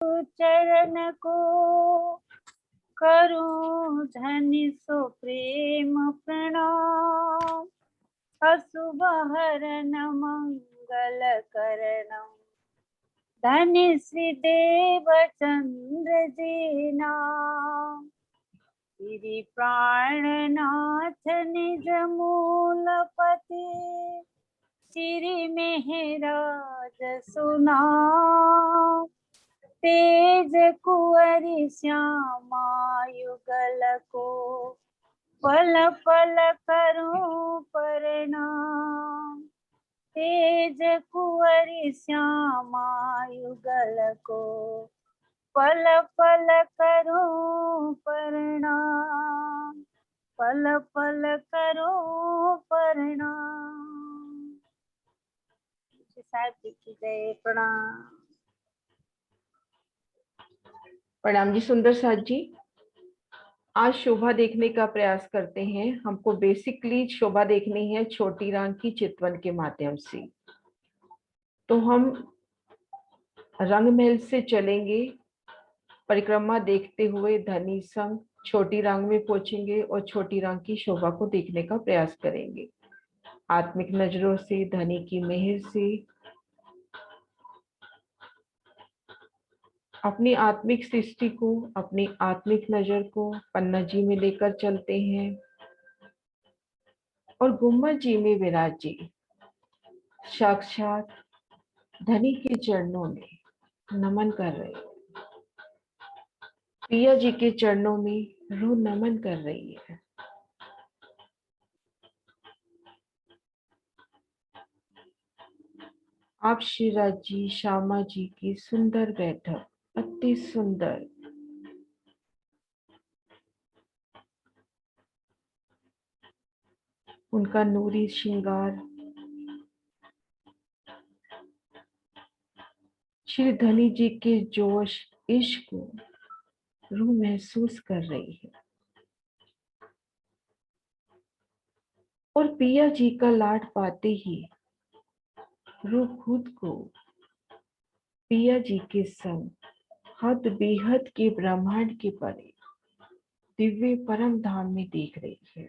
चरण को करूं धनि सो प्रेम प्रणाम। अशुभ हरण मंगल करणम धनि श्री देव चंद्र जी नाम। श्री प्राणनाथ निज मूलपति श्री मेहराज सुनाम। तेज कुंवरी श्यामा युगल को पल पल करूं प्रणाम। तेज कुंवरी श्यामा युगल को पल पल करूं प्रणाम। पल पल करूं प्रणाम। साहब जी की जय। प्रणाम। प्रणाम जी सुंदर साथ जी। आज शोभा देखने का प्रयास करते हैं। हमको बेसिकली शोभा देखनी है छोटी राम की चितवन के माध्यम से। तो हम रंग महल से चलेंगे, परिक्रमा देखते हुए धनी संग छोटी रांग में पहुंचेंगे और छोटी रांग की शोभा को देखने का प्रयास करेंगे। आत्मिक नजरों से, धनी की मेहर से अपनी आत्मिक सृष्टि को, अपनी आत्मिक नजर को पन्ना जी में लेकर चलते हैं और गुम्बद जी में विराजी साक्षात धनी के चरणों में नमन कर रहे हैं। पिया जी के चरणों में रूह नमन कर रही है। आप श्रीराज जी, श्यामा जी की सुंदर बैठक, अति सुंदर। उनका नूरी श्रृंगार श्री धनी जी के जोश इश्क को रूह महसूस कर रही है। और पिया जी का लाड पाते ही रूह खुद को पिया जी के संग हद बेहद के ब्रह्मांड के परे दिव्य परम धाम में देख रही है।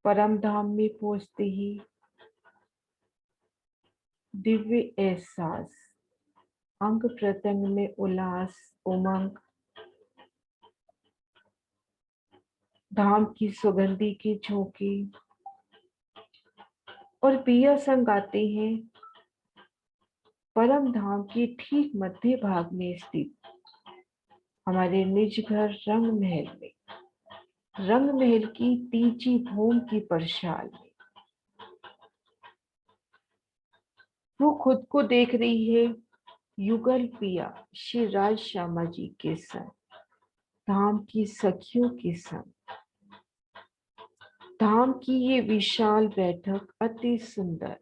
परम धाम में पहुंचते ही दिव्य एहसास, अंग प्रत्यंग में उल्लास, उमंग, धाम की सुगंधी के झोंके और पिया संग आते हैं परम धाम के ठीक मध्य भाग में स्थित हमारे निज घर रंग महल में, रंग महल की तीजी भूम की परछाल में। वो खुद को देख रही है युगल पिया श्री राज श्यामा जी के संग, धाम की सखियों के संग। धाम की ये विशाल बैठक अति सुंदर।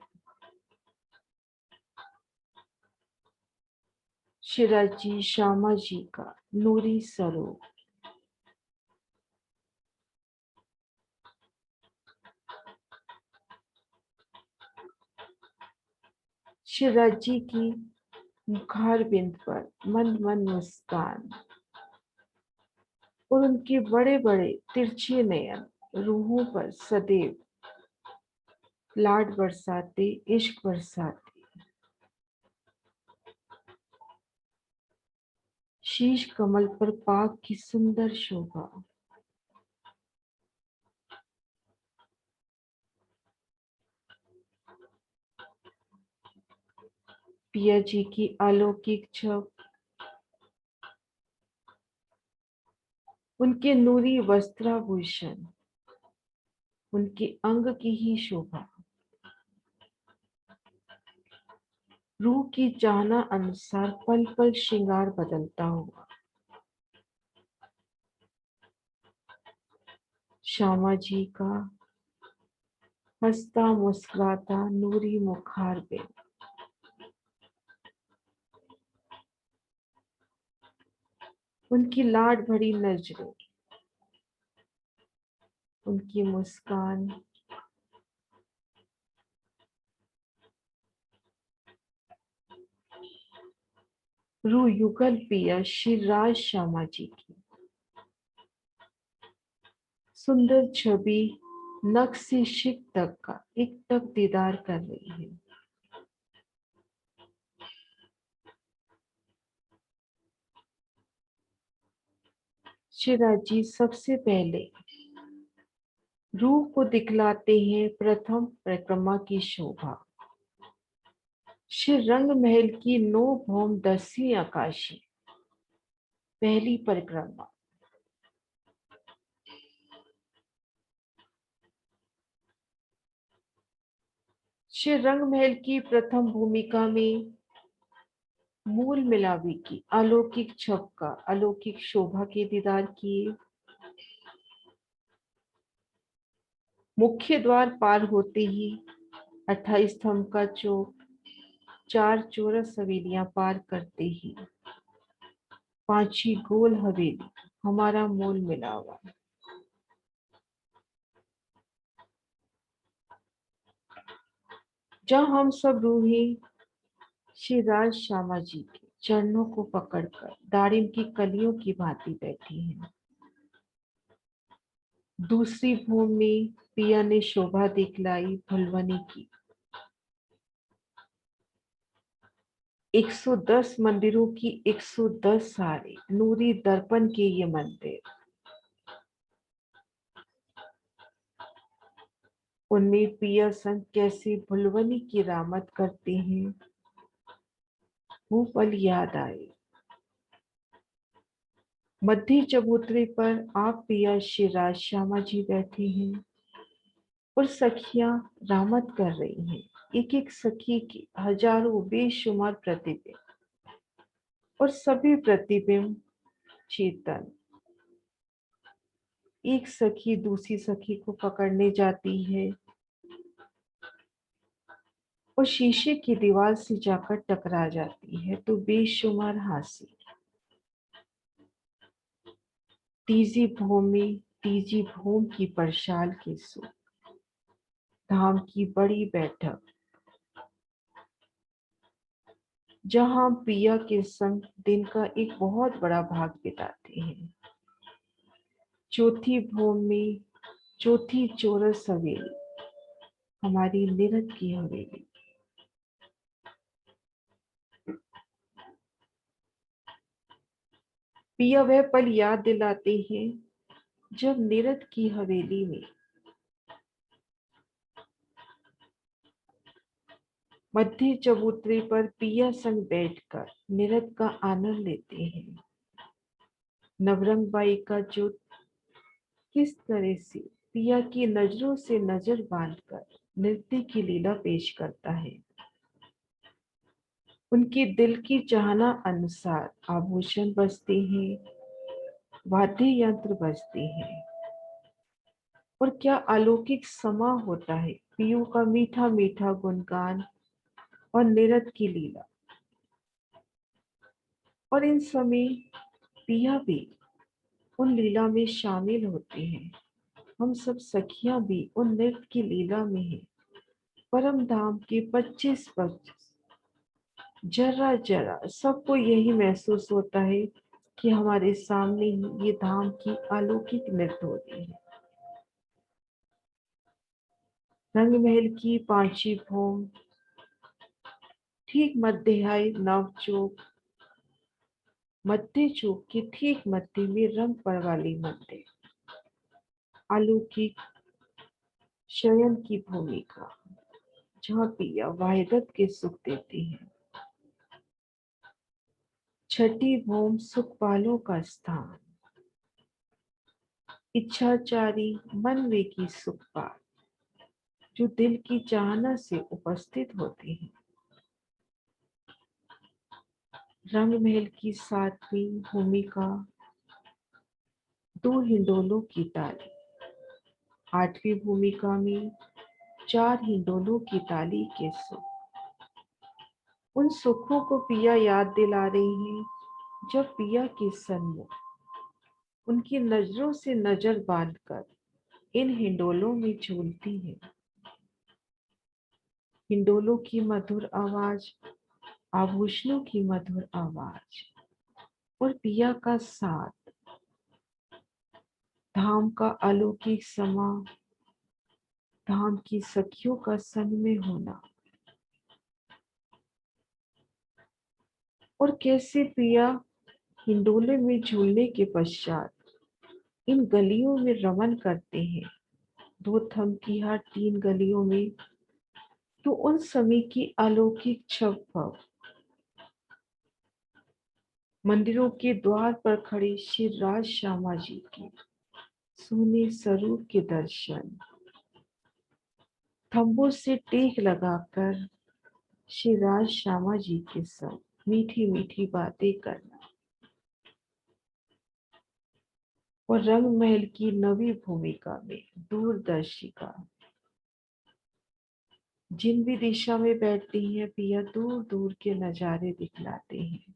श्रीराज जी, श्यामा जी का नूरी स्वरूप। श्रीराज जी की मुखार बिंद पर मंद मंद मुस्कान और उनके बड़े बड़े तिरछे नयन रूहों पर सदैव लाड बरसाते, इश्क बरसाते। शीश कमल पर पाक की सुंदर शोभा। पिया जी की अलौकिक छब, उनके नूरी वस्त्राभूषण, उनके अंग की ही शोभा, रूह की चाहना अनुसार पल पल श्रृंगार बदलता हुआ। श्यामा जी का हंसता मुस्कुराता नूरी मुखार पे, उनकी लाड भरी नजरें, उनकी मुस्कान, रू युगल पिया श्री राज श्यामा जी की सुंदर छवि नख से शिक तक का एक तक दीदार कर रही है। श्री राज जी सबसे पहले रूह को दिखलाते हैं प्रथम परिक्रमा की शोभा। श्री रंग महल की 9 भौम 10वीं आकाशी पहली परिक्रमा। श्री रंग महल की प्रथम भूमिका में मूल मिलावी की अलौकिक छवका अलौकिक शोभा के दीदार किए। मुख्य द्वार पार होते ही 28 स्तंभ का चौक 4 चौरस हवेलियां पार करते ही 5 गोल हवेली हमारा मूल मिलावा। जब हम सब रूहें श्री राज श्यामा जी के चरणों को पकड़कर दारिम की कलियों की भांति बैठी हैं। दूसरी भूमि में पिया ने शोभा दिखलाई भुलवनी की। 110 मंदिरों की 110 सारे नूरी दर्पण के ये मंदिर, उनमें पिया संग कैसे भुलवनी की रामत करते हैं वो पल याद आए। मध्य चबूतरे पर आप पिया श्री राज श्यामा जी बैठे हैं और सखियां रामत कर रही हैं। एक एक सखी की हजारों बेशुमार प्रतिबिंब और सभी प्रतिबिंब चेतन। एक सखी दूसरी सखी को पकड़ने जाती है और शीशे की दीवार से जाकर टकरा जाती है तो बेशुमार हंसी। तीजी भूमि की परशाल की सुख धाम की बड़ी बैठक जहां पिया के संग दिन का एक बहुत बड़ा भाग बिताते हैं। चौथी भूमि चौथी चौरस हवेली हमारी निरत की हवेली। पिया वह पल याद दिलाते हैं जब निरत की हवेली में मध्य चबूतरे पर पिया संग बैठकर निरत का आनंद लेते हैं। नवरंग बाई का जो किस तरह से पिया की नजरों से नजर बांधकर नृत्य की लीला पेश करता है। उनके दिल की चाहना अनुसार आभूषण बजते हैं, वाद्य यंत्र बजते हैं और क्या अलौकिक समा होता है पियू का मीठा मीठा गुणगान और निरत की लीला। और इन समय पिया भी उन लीला में शामिल होते हैं। हम सब सखियां भी उन नृत्य की लीला में हैं। परम धाम के 25 जरा जरा सबको यही महसूस होता है कि हमारे सामने ही ये धाम की अलौकिक नृत्य हो रही है। रंग महल की 5वीं भूम ठीक मध्य नव चौक मध्य चौक के ठीक मध्य में रंग पर वाली मंदिर अलौकिक शयन की भूमिका जहाँ पिया वाहिदत के सुख देती है। छठी भूम सुखपालों का स्थान इच्छाचारी मनवे की सुखपाल जो दिल की चाहना से उपस्थित होते हैं। रंग महल की 7वीं भूमिका 2 हिंडोलों की ताली। 8वीं भूमिका में 4 हिंडोलों की ताली के सुख। उन सुखों को पिया याद दिला रही हैं जब पिया के सन्मुख उनकी नजरों से नजर बांधकर इन हिंडोलों में झूलती है। हिंडोलों की मधुर आवाज आभूषणों की मधुर आवाज और पिया का साथ, धाम का अलौकिक समा, धाम की सखियों का संग में होना। और कैसे पिया हिंडोले में झूलने के पश्चात इन गलियों में रमन करते हैं, दो थम की हर 3 गलियों में, तो उन समय की अलौकिक छवपव, मंदिरों के द्वार पर खड़े श्री राज श्यामा जी के सोने स्वरूप के दर्शन, थंबों से टेक लगाकर श्री राज श्यामा जी के संग मीठी मीठी बातें करना, और रंग महल की नवी भूमिका में दूरदर्शिका, जिन भी दिशा में बैठती हैं पिया दूर दूर के नजारे दिखलाते हैं।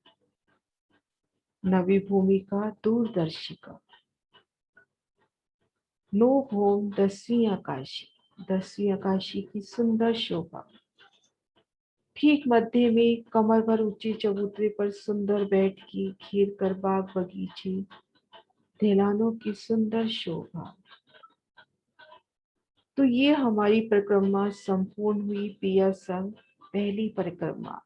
नवी भूमिका, दूरदर्शिका, नो होम, 10वीं आकाशी, 10वीं आकाशी की सुंदर शोभा, ठीक मध्य में कमर भर ऊंचे चबूतरे पर सुंदर बैठ की घेर कर बाग बगीचे ढलानों की सुंदर शोभा। तो ये हमारी परिक्रमा संपूर्ण हुई पिया संग पहली परिक्रमा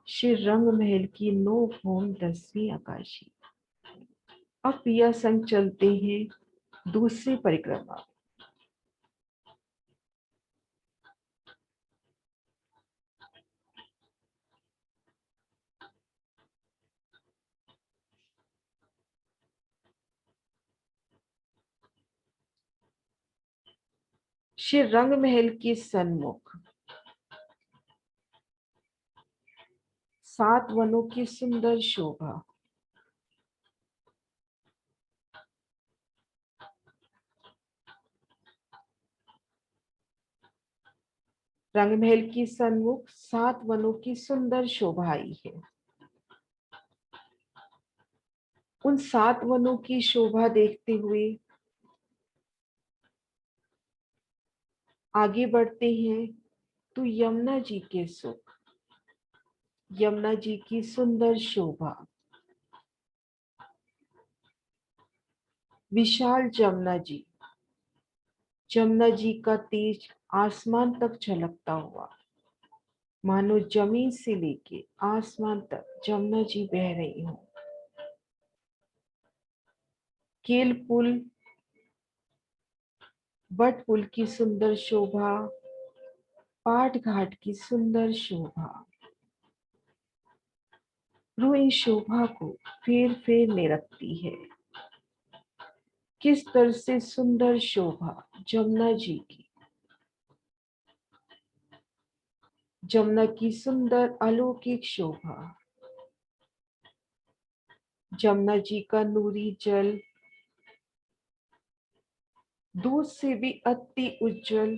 श्री रंग महल की नो भूम 10वीं आकाशी। अब पिया संग चलते हैं दूसरी परिक्रमा। श्री रंग महल के सन्मुख 7 वनों की सुंदर शोभा, रंग महल की सन्मुख 7 वनों की सुंदर शोभा आई है। उन 7 वनों की शोभा देखते हुए आगे बढ़ते हैं तो यमुना जी के सुख, यमुना जी की सुंदर शोभा, विशाल जमुना जी, जमुना जी का तेज आसमान तक झलकता हुआ, मानो जमीन से लेके आसमान तक जमुना जी बह रही हो। केल पुल, बट पुल की सुंदर शोभा, पाट घाट की सुंदर शोभा, रूह इस शोभा को फेर फेर ले रखती है। किस तरह से सुंदर शोभा जमुना जी की, जमुना की सुंदर अलौकिक शोभा, जमुना जी का नूरी जल दूध से भी अति उज्जवल,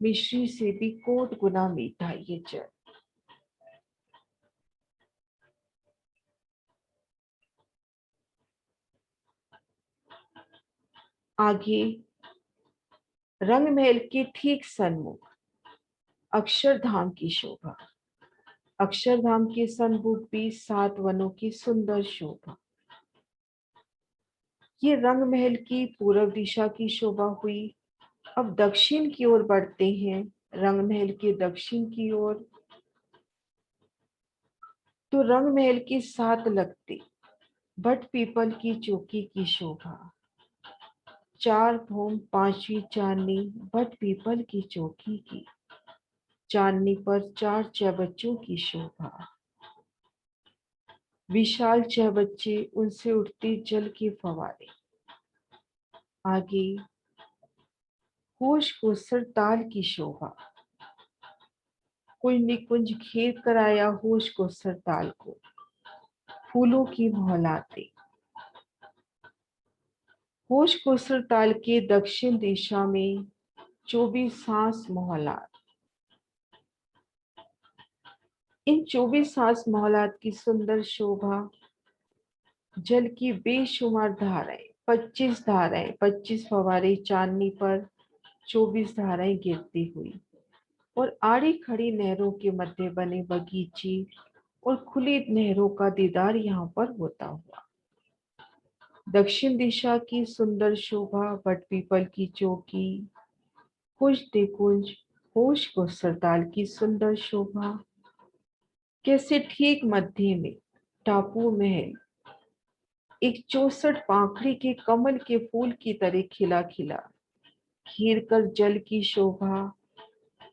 मिश्री से भी कोट गुना मीठा ये जल। आगे रंग महल के ठीक सन्मुख अक्षरधाम की शोभा, अक्षरधाम के सन्मुख भी 7 वनों की सुंदर शोभा। ये रंग महल की पूर्व दिशा की शोभा हुई। अब दक्षिण की ओर बढ़ते हैं, रंग महल के दक्षिण की ओर, तो रंग महल के साथ लगते बट पीपल की चौकी की शोभा, 4 भूम 5वीं चांदनी बट पीपल की चौकी की, चांदनी पर 4 चबच्चों की शोभा, विशाल चबच्चे, उनसे उठते जल के फवारे। आगे होश को सरताल की शोभा, कोई निकुंज घेर कर आया होश को सरताल को, फूलों की मोहलाते। होश को सरताल के दक्षिण दिशा में 24 सांस मोहलात, इन 24 सांस मोहलात की सुंदर शोभा, जल की बेशुमार धाराएं, 25 धाराएं, 25 फवारे चांदनी पर 24 धाराएं गिरती हुई, और आड़ी खड़ी नहरों के मध्य बने बगीचे और खुली नहरों का दीदार यहाँ पर होता हुआ। दक्षिण दिशा की सुंदर शोभा, बटपीपल की चौकी, कुछ निकुंज, होश को सरताल की सुंदर शोभा, कैसे ठीक मध्य में टापू महल एक 64 पाखड़ी के कमल के फूल की तरह खिला खिला, घिर कर जल की शोभा,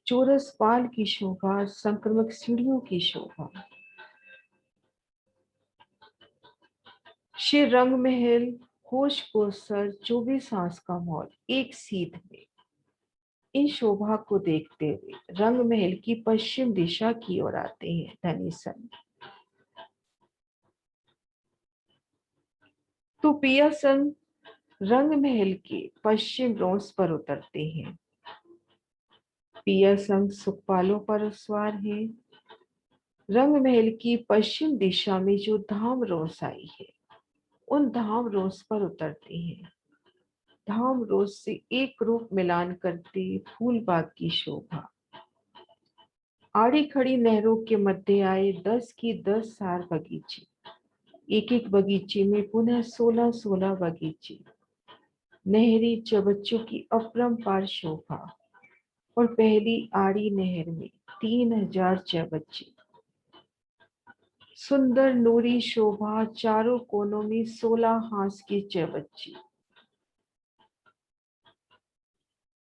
चौरस पाल की शोभा, संक्रमक सीढ़ियों की शोभा। श्री रंग महल, होश को सर, 24 आंस का मॉल एक सीध में। इन शोभा को देखते हुए रंग महल की पश्चिम दिशा की ओर आते हैं धनी सन। तो पिया सन रंग महल के पश्चिम रोस पर उतरते हैं। पिया संग सुखपालों पर सवार है। रंग महल की पश्चिम दिशा में जो धाम रोस आई है, उन धाम रोस पर उतरते हैं। धाम रोस से एक रूप मिलान करते फूल बाग की शोभा। आड़ी खड़ी नहरों के मध्य आए 10 की 10 सार बगीचे, एक एक बगीचे में पुनः 16-16 बगीचे, नहरी चबच्चों की अपरंपार शोभा। और पहली आड़ी नहर में 3000 चबच्चे, सुंदर नूरी शोभा, चारों कोनों में 16 हांस की चबच्चे।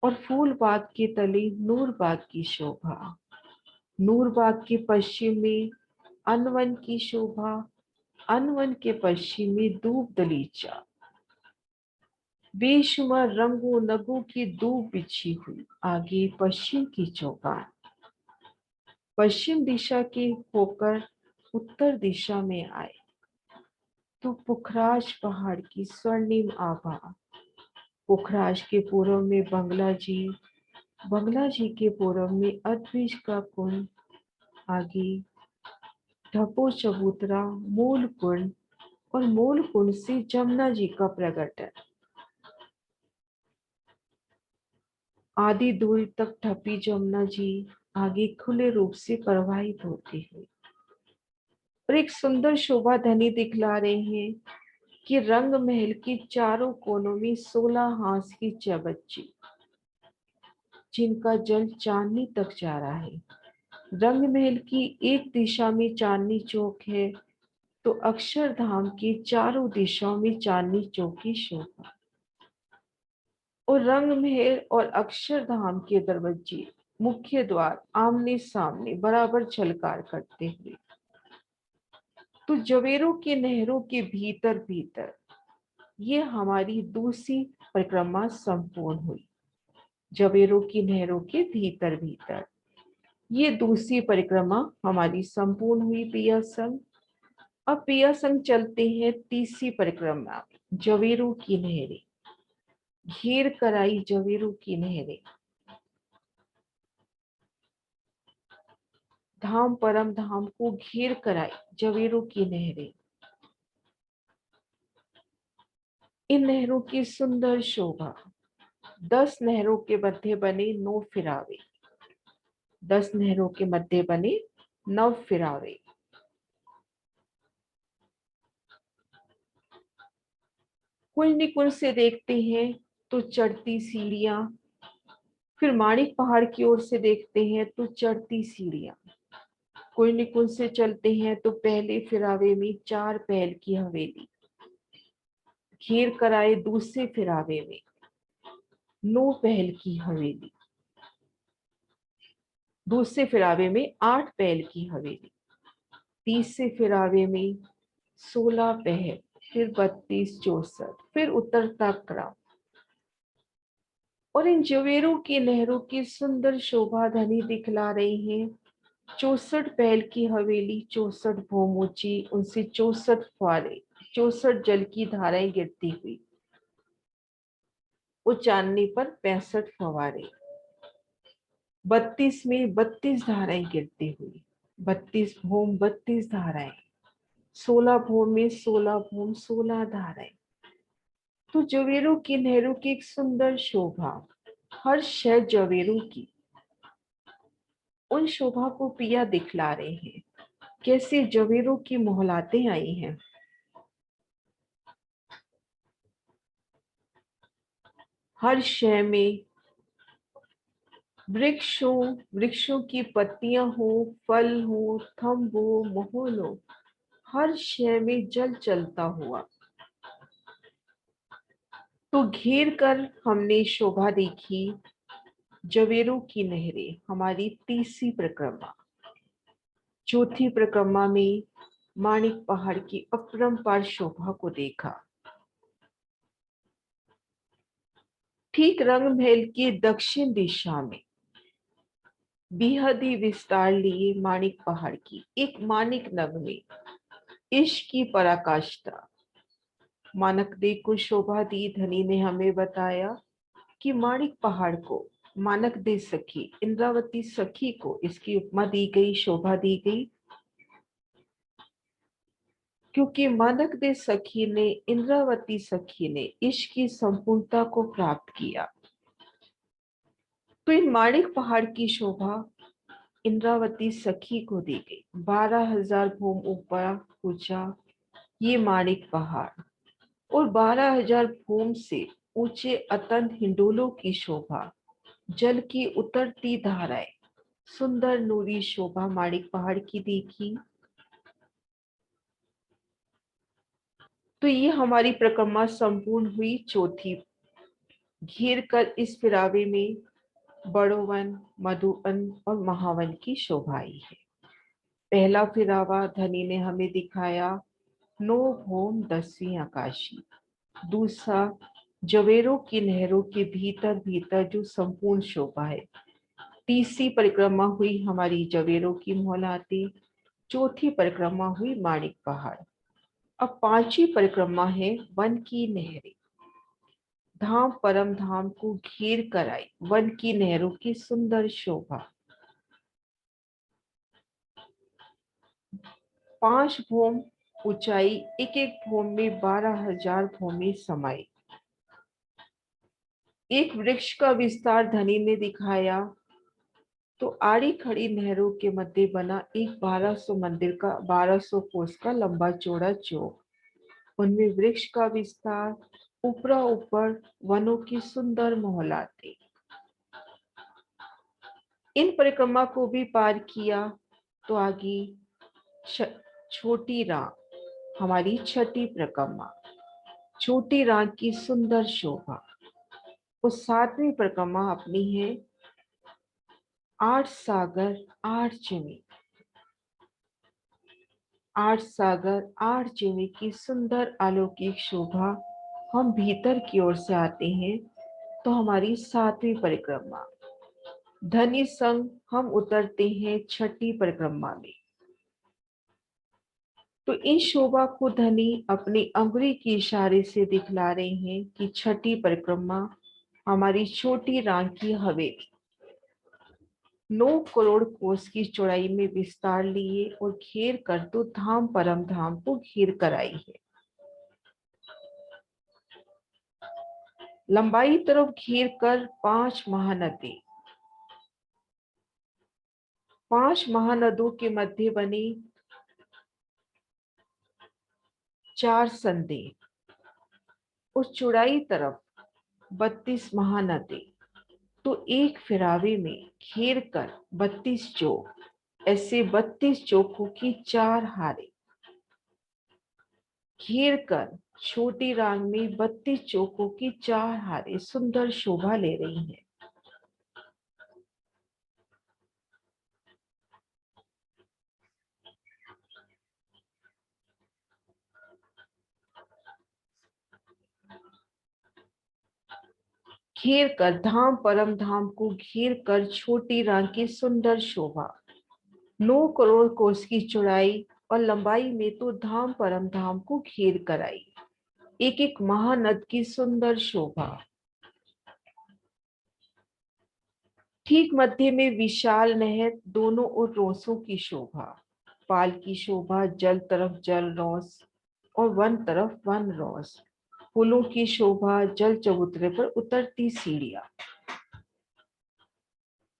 और फूल बाग के तले नूर बाग की शोभा। नूर बाग के पश्चिम में अनवन की शोभा, अनवन के पश्चिम में दूब दलीचा, बेशुमार रंगों नगों की दूब बिछी हुई आगे पश्चिम की चौपाल। पश्चिम दिशा के होकर उत्तर दिशा में आए तो पुखराज पहाड़ की स्वर्णिम आभा। पुखराज के पूर्व में बंगला जी, बंगला जी के पूर्व में अद्विज का कुंड, आगे ढपो चबूतरा, मूल कुंड, और मूल कुंड से जमुना जी का प्रगटन। आधी दूरी तक ढपी जमुना जी आगे खुले रूप से प्रवाहित होती है और एक सुंदर शोभा धनी दिखला रहे हैं कि रंग महल के चारों कोनों में 16 हांस की चबच्ची, जिनका जल चांदनी तक जा रहा है। रंग महल की एक दिशा में चांदनी चौक है तो अक्षरधाम की चारों दिशाओं में चांदनी चौक की शोभा। और रंग महल और अक्षरधाम के दरवाजे मुख्य द्वार आमने सामने बराबर छलकार करते हुए। तो जवेरों के नहरों के भीतर भीतर ये हमारी दूसरी परिक्रमा संपूर्ण हुई। जवेरों की नहरों के भीतर भीतर ये दूसरी परिक्रमा हमारी संपूर्ण हुई पिया संग। अब पिया संग चलते हैं तीसरी परिक्रमा, जवेरों की नहरें। घेर कराई जवेरों की नहरें, धाम परम धाम को घेर कराई जवेरों की नहरें। इन नहरों की सुंदर शोभा, 10 नहरों के मध्य बने 9 फिरावे, 10 नहरों के मध्य बने 9 फिरावे। कुंज निकुंज से देखते हैं तो चढ़ती सीढ़ियां, फिर माणिक पहाड़ की ओर से देखते हैं तो चढ़ती सीढ़ियां। कुंज निकुंज से चलते हैं तो पहले फिरावे में 4 पहल की हवेली, घेर कराए दूसरे फिरावे में 9 पहल की हवेली, दूसरे फिरावे में 8 पहल की हवेली, तीसरे फिरावे में 16 पहल, फिर 32 64, फिर उतरता क्रम। और इन जवेरों की नहरों की सुंदर शोभा धनी दिखला रही हैं। 64 पहल की हवेली, 64 भूम ऊंची, उनसे 64 फुहारे, 64 जल की धाराएं गिरती हुई, वो चांदनी पर 65 फवारे, 32 में 32 धाराएं गिरती हुई, 32 भूम 32 धाराएं, 16 भूम में 16 भूम 16 धाराएं। तो जवेरों की नहरों की एक सुंदर शोभा, हर शय जवेरों की, उन शोभा को पिया दिखला रहे हैं। कैसे जवेरों की मोहलातें आई हैं। हर शय में वृक्षों की पत्तियां हो, फल हो, थंब हो, माहौल हो, हर शय में जल चलता हुआ। तो घेर कर हमने शोभा देखी जवेरों की नहरें, हमारी तीसरी परिक्रमा। चौथी परिक्रमा में माणिक पहाड़ की अपरंपार शोभा को देखा। ठीक रंग महल की दक्षिण दिशा में बेहद ही विस्तार लिए माणिक पहाड़ की एक माणिक नग में इश्क की पराकाष्ठा। मानक दे को शोभा दी। धनी ने हमें बताया कि माणिक पहाड़ को मानक दे सखी, इंद्रावती सखी को इसकी उपमा दी गई, शोभा दी गई, क्योंकि मानक दे सखी ने, इंद्रावती सखी ने इश्क की संपूर्णता को प्राप्त किया। तो इन माणिक पहाड़ की शोभा इंद्रावती सखी को दी गई। 12,000 भूम ऊपर ऊंचा ये माणिक पहाड़ और 12,000 भूम से ऊंचे अतंत हिंडोलों की शोभा, जल की उतरती धाराएं, सुंदर नूरी शोभा माणिक पहाड़ की देखी। तो ये हमारी परिक्रमा संपूर्ण हुई। चौथी, घेर कर इस फिरावे में बड़ोवन, मधुवन और महावन की शोभा आई है। पहला फिरावा धनी ने हमें दिखाया 9 भूम 10वीं आकाशी। दूसरा, जवेरों की नहरों के भीतर भीतर जो संपूर्ण शोभा है। तीसरी परिक्रमा हुई हमारी जवेरों की मोहलाती। चौथी परिक्रमा हुई माणिक पहाड़। अब पांचवी परिक्रमा है वन की नहरें। धाम परम धाम को घेर कर आई वन की नहरों की सुंदर शोभा। 5 भूम ऊंचाई, एक एक भूम में 12,000 भूमि समाई। एक वृक्ष का विस्तार धनी ने दिखाया तो आड़ी खड़ी नहरों के मध्य बना एक 1200 मंदिर का 1200 कोस का लंबा चौड़ा चौक। उनमें वृक्ष का विस्तार, ऊपरा ऊपर वनों की सुंदर मोहलातें। इन परिक्रमा को भी पार किया तो आगे छोटी राह, हमारी छठी परिक्रमा। छोटी राह की सुंदर शोभा। उस 7वीं परिक्रमा अपनी है 8 सागर 8 जमी। 8 सागर 8 जमी की सुंदर अलौकिक शोभा। हम भीतर की ओर से आते हैं तो हमारी 7वीं परिक्रमा। धनी संग हम उतरते हैं छठी परिक्रमा में। तो इन शोभा को धनी अपनी अंगुली के इशारे से दिखला रहे हैं कि छठी परिक्रमा हमारी छोटी राह की हवेली 9 करोड़ कोस की चौड़ाई में विस्तार लिए और घेर कर तो धाम परम धाम को घेर कर आई है। लंबाई तरफ घेर कर 5 महानदी, 5 महानदों के मध्य बनी 4 संधि। उस चौड़ाई तरफ 32 महानदी। तो एक फिरावे में घेर कर 32 चौक, ऐसे 32 चौकों की 4 हारे घेर कर छोटी रांग में 32 चौकों की 4 हारे सुंदर शोभा ले रही हैं। घेर कर धाम परम धाम को घेर कर छोटी रांग की सुंदर शोभा। 9 करोड़ कोस की चौड़ाई और लंबाई में तो धाम परम धाम को घेर कर आई एक एक महानद की सुंदर शोभा। ठीक मध्य में विशाल नहर, दोनों ओर रोसों की शोभा, पाल की शोभा, जल तरफ जल रोस और वन तरफ वन रोस, फूलों की शोभा, जल चबूतरे पर उतरती सीढ़ियां।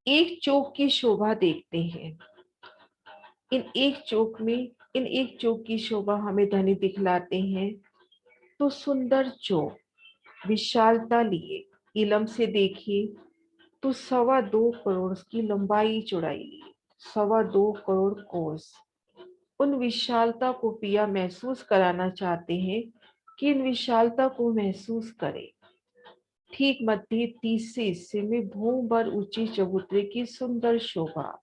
एक चौक की शोभा देखते हैं। इन एक चौक की शोभा हमें धनी दिखलाते हैं। तो सुंदर चौक विशालता लिए इलम से देखिए तो 2.25 करोड़ की लंबाई चौड़ाई लिए 2.25 करोड़ कोस। उन विशालता को पिया महसूस कराना चाहते हैं कि इन विशालता को महसूस करें। ठीक मध्य तीसरे हिस्से में भूम भर ऊंची चबूतरे की सुंदर शोभा,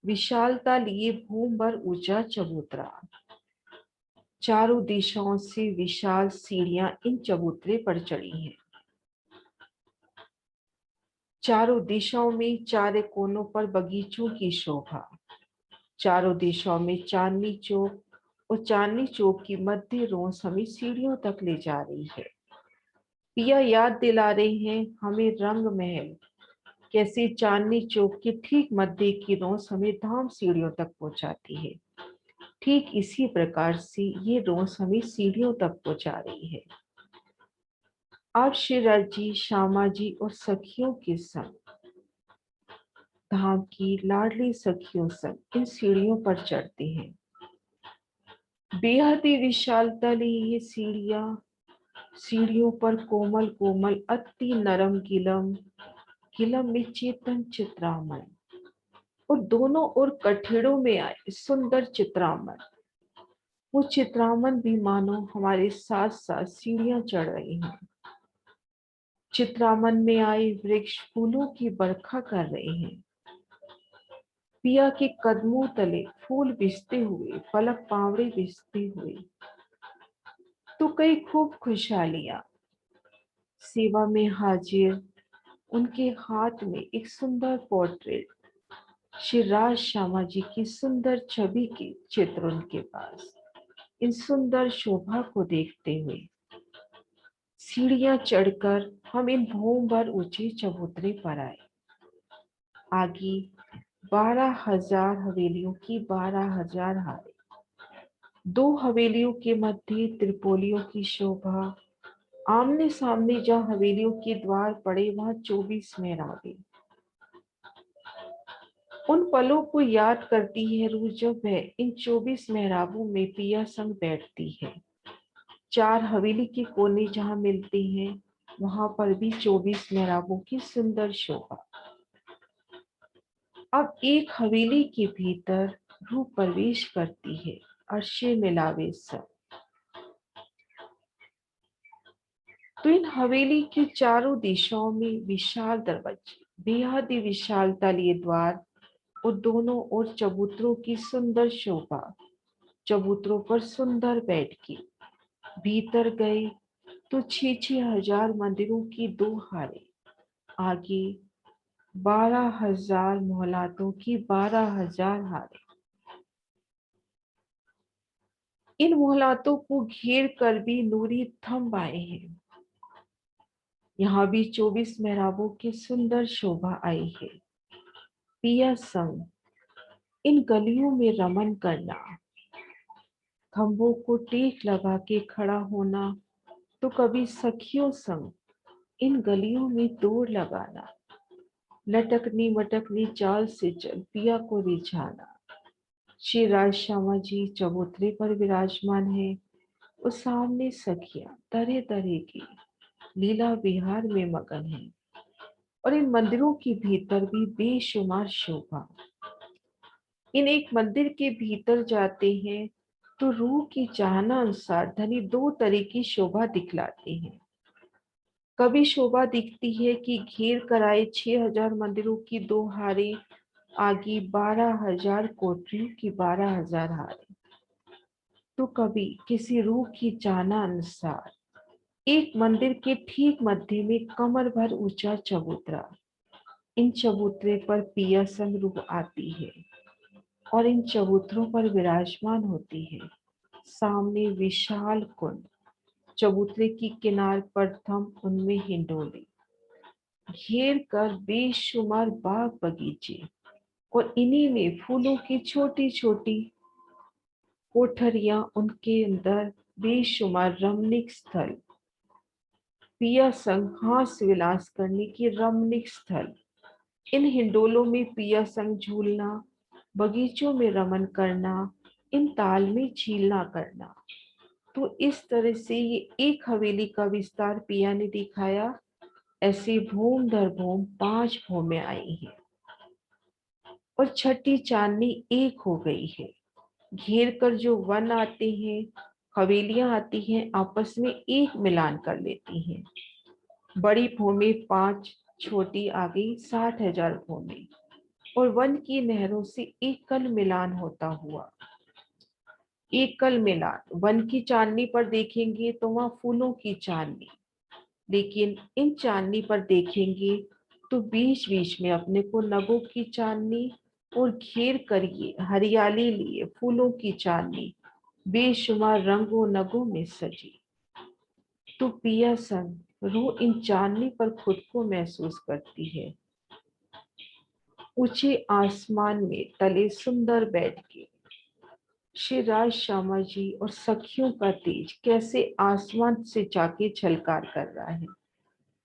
विशालता लिए भूम भर ऊंचा चबूतरा। चारों दिशाओं से विशाल सीढ़ियां इन चबूतरे पर चढ़ी हैं। चारों दिशाओं में चारे कोनों पर बगीचों की शोभा। चारों दिशाओं में चांदनी चौक और चांदनी चौक की मध्य रोस हमें सीढ़ियों तक ले जा रही है। पिया याद दिला रहे हैं हमें रंग महल, कैसे चांदनी चौक के ठीक मध्य की रोस हमें धाम सीढ़ियों तक पहुंचाती है। ठीक इसी प्रकार से ये रोस हमें सीढ़ियों तक पहुंचा रही है। अब श्रीराज जी श्यामा जी और सखियों के संग, धाम की लाडली सखियों संग इन सीढ़ियों पर चढ़ते हैं। बेहद ही विशालता ली ये सीढ़ियां, सीढ़ियों पर कोमल कोमल अति नरम गिलम, गिलम में चेतन चित्रामन और दोनों ओर कठेड़ों में आए सुंदर चित्रामन। वो चित्रामन भी मानो हमारे साथ साथ सीढ़ियां चढ़ रही हैं। चित्रामन में आए वृक्ष फूलों की बरखा कर रहे हैं। पिया के कदमों तले फूल बिछते हुए, पलक पावड़े बिछते हुए, तो कई खूब खुशहालियां सेवा में हाजिर। उनके हाथ में एक सुंदर पोर्ट्रेट, श्री राज श्यामा जी की सुंदर छवि के चित्र उनके पास। इन सुंदर शोभा को देखते हुए सीढ़ियां चढ़कर हम इन भूम भर ऊंचे चबूतरे पर आए। आगे 12,000 हवेलियों की 12,000 हारे, 2 हवेलियों के मध्य त्रिपोलियों की शोभा। आमने सामने जहाँ हवेलियों के द्वार पड़े वहां 24 मेहराबें। उन पलों को याद करती है रूह जब वह इन 24 मेहराबों में पिया संग बैठती है। 4 हवेली के कोने जहाँ मिलते हैं वहां पर भी 24 मेहराबों की सुंदर शोभा। अब एक हवेली के भीतर रूह प्रवेश करती है, अर्शे मिलावे सब। तो इन हवेली की चारों दिशाओं में विशाल दरवाजे, बेहद ही विशालता लिए द्वार और दोनों ओर चबूतरों की सुंदर शोभा। चबूतरों पर सुंदर बैठकी। भीतर गए तो 6,000 मंदिरों की 2 हारे। आगे 12,000 मोहलातों की 12,000 हारे। इन मोहलातों को घेर कर भी नूरी थंब आए हैं। यहाँ भी 24 मेहराबों की सुंदर शोभा आई है। पिया संग इन गलियों में रमन करना, खंभों को टेक लगा के खड़ा होना, तो कभी सखियों संग इन गलियों में दौड़ लगाना, लटकनी मटकनी चाल से चल पिया को रिझाना। श्री राज श्यामा जी चबूतरे पर विराजमान है और सामने सखियां तरह तरह की लीला विहार में मगन है। और इन मंदिरों के भीतर भी बेशुमार शोभा। इन एक मंदिर के भीतर जाते हैं तो रूह की चाहना अनुसार धनी 2 तरह की शोभा दिखलाते हैं। कभी शोभा दिखती है कि घेर कराए 6,000 मंदिरों की 2 हारे, आगे 12,000 कोठरियों की 12,000 हारे। तो कभी किसी रूह की चाहना अनुसार एक मंदिर के ठीक मध्य में कमर भर ऊंचा चबूतरा। इन चबूतरे पर पिया संग रूह आती है और इन चबूतरों पर विराजमान होती है। सामने विशाल कुंड, चबूतरे की किनार पर थम उनमें हिंडोले, घेर कर बेशुमार बाग बगीचे और इन्हीं में फूलों की छोटी छोटी कोठरियां, उनके अंदर बेशुमार रमणीक स्थल। पिया संग हास विलास करने की रमणीक स्थल। इन हिंडोलों में पिया संग झूलना, बगीचों में रमन करना, इन ताल में झीलना करना। तो इस तरह से ये एक हवेली का विस्तार पिया ने दिखाया। ऐसे भूम दर भूम 5 भूमें आई हैं और छठी चांदनी एक हो गई है। घेर कर जो वन आते हैं, हवेलियां आती हैं, आपस में एक मिलान कर लेती हैं। बड़ी भूमि 5, छोटी आ गई 60,000 भूमि, और वन की नहरों से एकल मिलान होता हुआ। एकल मिलान, वन की चांदनी पर देखेंगे तो वहां फूलों की चांदनी, लेकिन इन चांदनी पर देखेंगे तो बीच बीच में अपने को नगों की चांदनी, और घेर करिए हरियाली लिए फूलों की चांदनी बेशुमार रंगों नगों में सजी। तो पिया संग रूह इन चांदनी पर खुद को महसूस करती है। ऊंचे आसमान में तले सुंदर बैठ के श्री राज श्यामा जी और सखियों का तेज कैसे आसमान से जाके झलकार कर रहा है।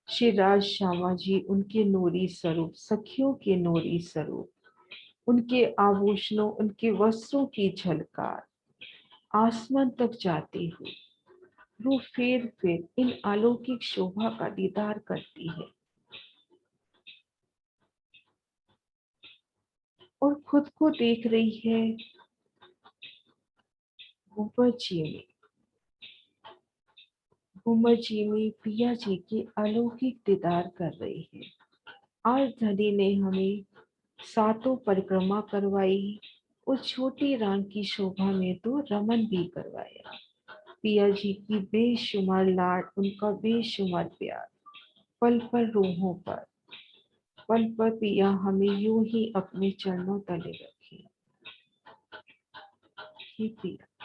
श्री राज श्यामा जी उनके नूरी स्वरूप, सखियों के नूरी स्वरूप, उनके आभूषणों, उनके वस्त्रों की झलकार आसमान तक जाती हुई रूह फिर इन अलौकिक शोभा का दीदार करती है और खुद को देख रही है घूमर जी में पिया जी के अलौकिक दीदार कर रही है। आज धनी ने हमें 7 परिक्रमा करवाई और छोटी राम की शोभा में तो रमन भी करवाया। पिया जी की बेशुमार लाड, उनका बेशुमार प्यार पल पल रूहों पर, पल पर पिया हमें यूं ही अपने चरणों तले रखे। हे पिया।